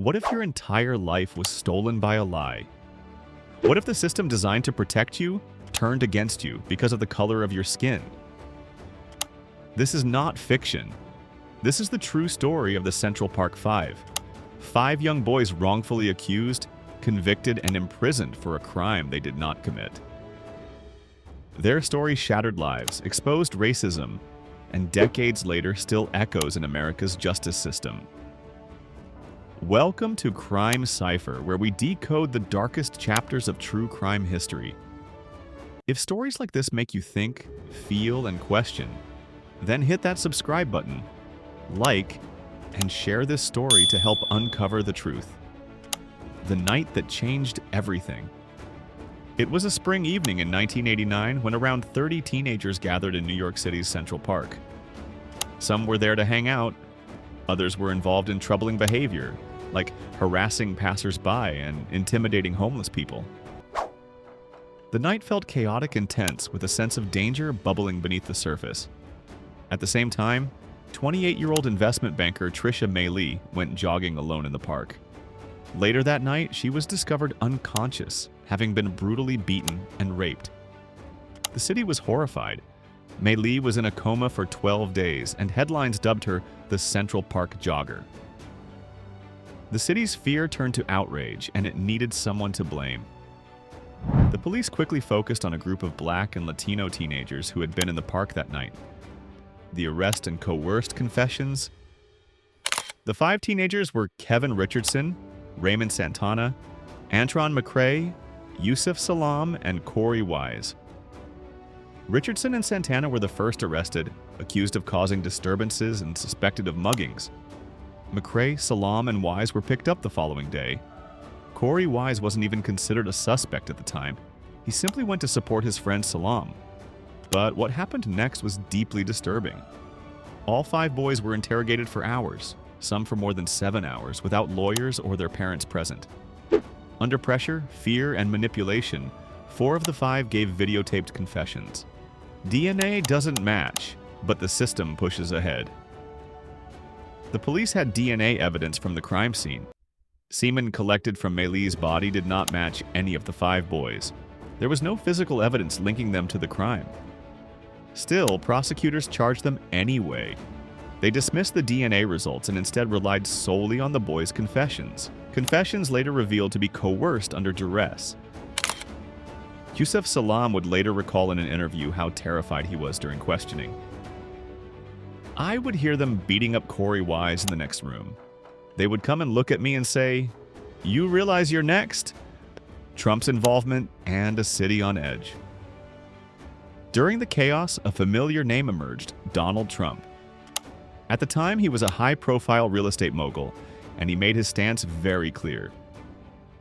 What if your entire life was stolen by a lie? What if the system designed to protect you turned against you because of the color of your skin? This is not fiction. This is the true story of the Central Park Five. 5 young boys wrongfully accused, convicted, and imprisoned for a crime they did not commit. Their story shattered lives, exposed racism, and decades later still echoes in America's justice system. Welcome to Crime Cipher, where we decode the darkest chapters of true crime history. If stories like this make you think, feel, and question, then hit that subscribe button, like, and share this story to help uncover the truth. The night that changed everything. It was a spring evening in 1989 when around 30 teenagers gathered in New York City's Central Park. Some were there to hang out. Others were involved in troubling behavior, like harassing passers-by and intimidating homeless people. The night felt chaotic and tense, with a sense of danger bubbling beneath the surface. At the same time, 28-year-old investment banker Trisha May Lee went jogging alone in the park. Later that night, she was discovered unconscious, having been brutally beaten and raped. The city was horrified. May Lee was in a coma for 12 days, and headlines dubbed her the Central Park Jogger. The city's fear turned to outrage, and it needed someone to blame. The police quickly focused on a group of Black and Latino teenagers who had been in the park that night. The arrest and coerced confessions. The 5 teenagers were Kevin Richardson, Raymond Santana, Antron McCrae, Yusuf Salam, and Corey Wise. Richardson and Santana were the first arrested, accused of causing disturbances and suspected of muggings. McCrae, Salam, and Wise were picked up the following day. Corey Wise wasn't even considered a suspect at the time. He simply went to support his friend Salam. But what happened next was deeply disturbing. All 5 boys were interrogated for hours, some for more than 7 hours, without lawyers or their parents present. Under pressure, fear, and manipulation, 4 of the 5 gave videotaped confessions. DNA doesn't match, but the system pushes ahead. The police had DNA evidence from the crime scene. Semen collected from May Lee's body did not match any of the 5 boys. There was no physical evidence linking them to the crime. Still, prosecutors charged them anyway. They dismissed the DNA results and instead relied solely on the boys' confessions. Confessions later revealed to be coerced under duress. Yusuf Salam would later recall in an interview how terrified he was during questioning. I would hear them beating up Corey Wise in the next room. They would come and look at me and say, "You realize you're next?" Trump's involvement and a city on edge. During the chaos, a familiar name emerged: Donald Trump. At the time, he was a high-profile real estate mogul, and he made his stance very clear.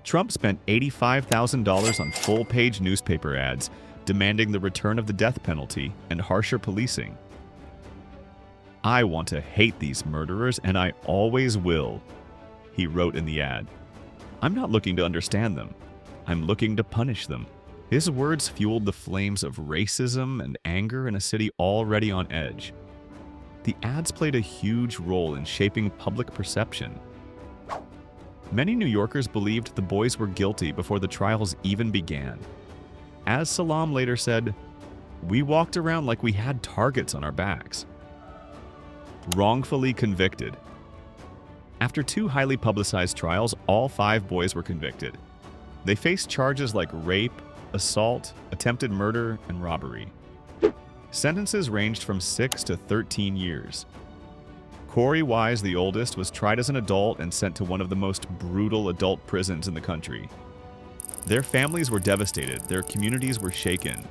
Trump spent $85,000 on full-page newspaper ads demanding the return of the death penalty and harsher policing. "I want to hate these murderers, and I always will," he wrote in the ad. "I'm not looking to understand them. I'm looking to punish them." His words fueled the flames of racism and anger in a city already on edge. The ads played a huge role in shaping public perception. Many New Yorkers believed the boys were guilty before the trials even began. As Salam later said, "We walked around like we had targets on our backs." Wrongfully convicted. After 2 highly publicized trials, all 5 boys were convicted. They faced charges like rape, assault, attempted murder, and robbery. Sentences ranged from 6 to 13 years. Corey Wise, the oldest, was tried as an adult and sent to one of the most brutal adult prisons in the country. Their families were devastated, their communities were shaken.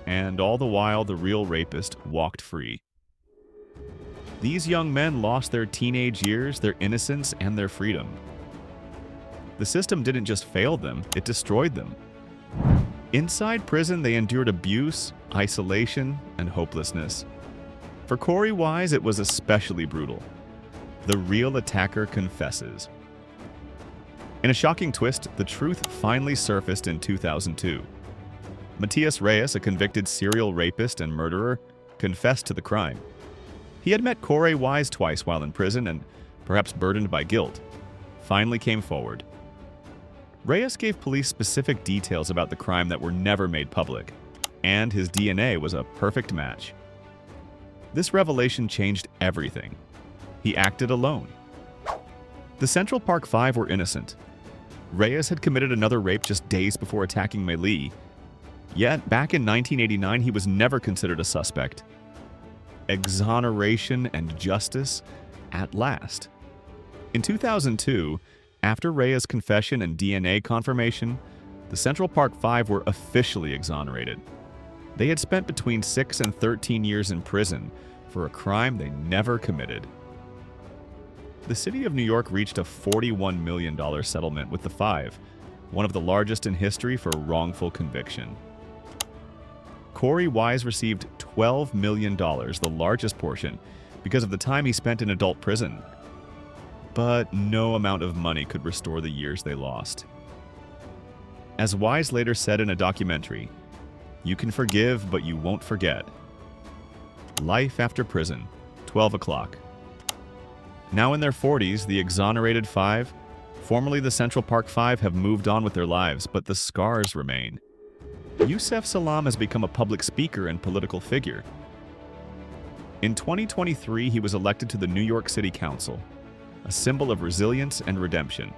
And all the while, the real rapist walked free. These young men lost their teenage years, their innocence, and their freedom. The system didn't just fail them, it destroyed them. Inside prison, they endured abuse, isolation, and hopelessness. For Corey Wise, it was especially brutal. The real attacker confesses. In a shocking twist, the truth finally surfaced in 2002. Matias Reyes, a convicted serial rapist and murderer, confessed to the crime. He had met Corey Wise twice while in prison and perhaps burdened by guilt. finally came forward. Reyes gave police specific details about the crime that were never made public, and his DNA was a perfect match. This revelation changed everything. He acted alone. The Central Park Five were innocent. Reyes had committed another rape just days before attacking Mei Li. Yet, back in 1989, he was never considered a suspect. Exoneration and justice at last. In 2002, after Reyes' confession and DNA confirmation, the Central Park Five were officially exonerated. They had spent between 6 and 13 years in prison for a crime they never committed. The city of New York reached a $41 million settlement with the Five, one of the largest in history for wrongful conviction. Corey Wise received $12 million, the largest portion, because of the time he spent in adult prison. But no amount of money could restore the years they lost. As Wise later said in a documentary, "You can forgive, but you won't forget." Life after prison, 12 o'clock. Now in their 40s, the Exonerated Five, formerly the Central Park Five, have moved on with their lives, but the scars remain. Yusef Salaam has become a public speaker and political figure. In 2023, he was elected to the New York City Council, a symbol of resilience and redemption.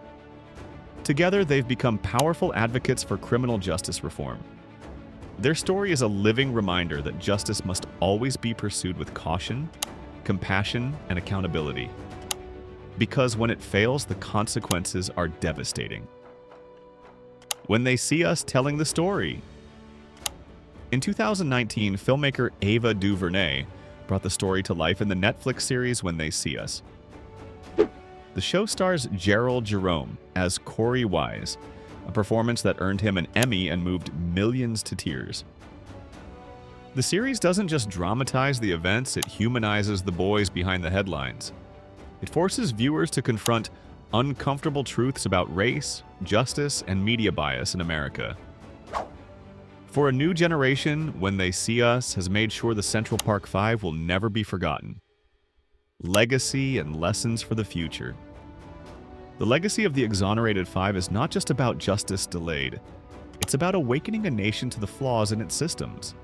Together, they've become powerful advocates for criminal justice reform. Their story is a living reminder that justice must always be pursued with caution, compassion, and accountability. Because when it fails, the consequences are devastating. When they see us telling the story. In 2019, filmmaker Ava DuVernay brought the story to life in the Netflix series When They See Us. The show stars Gerald Jerome as Corey Wise, a performance that earned him an Emmy and moved millions to tears. The series doesn't just dramatize the events, it humanizes the boys behind the headlines. It forces viewers to confront uncomfortable truths about race, justice, and media bias in America. For a new generation, When They See Us has made sure the Central Park Five will never be forgotten. Legacy and lessons for the future. The legacy of the Exonerated Five is not just about justice delayed. It's about awakening a nation to the flaws in its systems.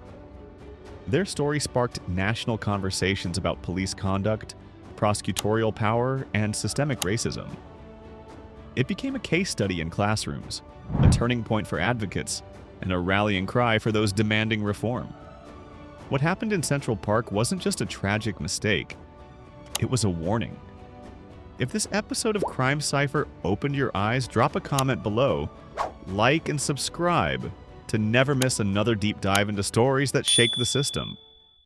Their story sparked national conversations about police conduct, prosecutorial power, and systemic racism. It became a case study in classrooms, a turning point for advocates, and a rallying cry for those demanding reform. What happened in Central Park wasn't just a tragic mistake. It was a warning. If this episode of Crime Cipher opened your eyes, drop a comment below, like and subscribe to never miss another deep dive into stories that shake the system.